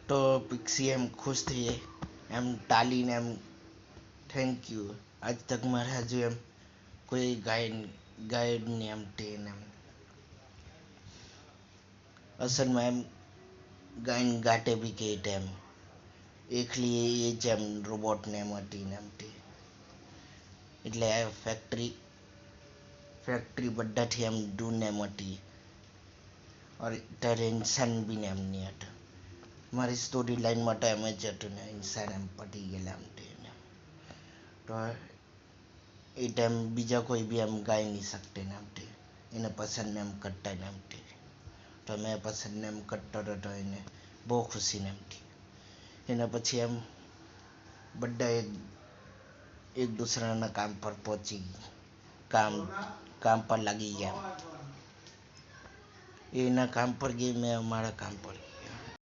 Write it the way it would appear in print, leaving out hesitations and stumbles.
તો પિક્સી એમ ખુશ થઈ જાય, એમ ટાલીને એમ થેન્ક યુ, આજ તક મારે હજુ એમ કોઈ ગાઈડ નહીં એમ ટ્રેન એમ અસલમાં એમ ગાયન ગાટે બી કે એમ એકલી એ જ એમ રોબોટને એમ હતી ને એમ તે એટલે ફેક્ટરી બધાથી એમ દૂર ને એમ હતી और ત્યારે ઇન્સાન બી ને એમ નહીં હતું. મારી સ્ટોરી લાઈનમાં તો એમ જ હતું ને ઇન્સાન એમ પતી ગયેલા એમ તેને તો એ ટાઈમ બીજા કોઈ બી એમ ગાઈ નહીં શકતે ને એમ તે એને પસંદ ને એમ કરતા ને એમ તે તો મેં પસંદ ને એમ કરતો હતો તો એને બહુ ખુશી ને એમ થી એના પછી એમ બધા એક દૂસરાના કામ પર પહોંચી કામ પર લાગી ગયા. એના કામ પર ગઈ, મેં અમારા કામ પર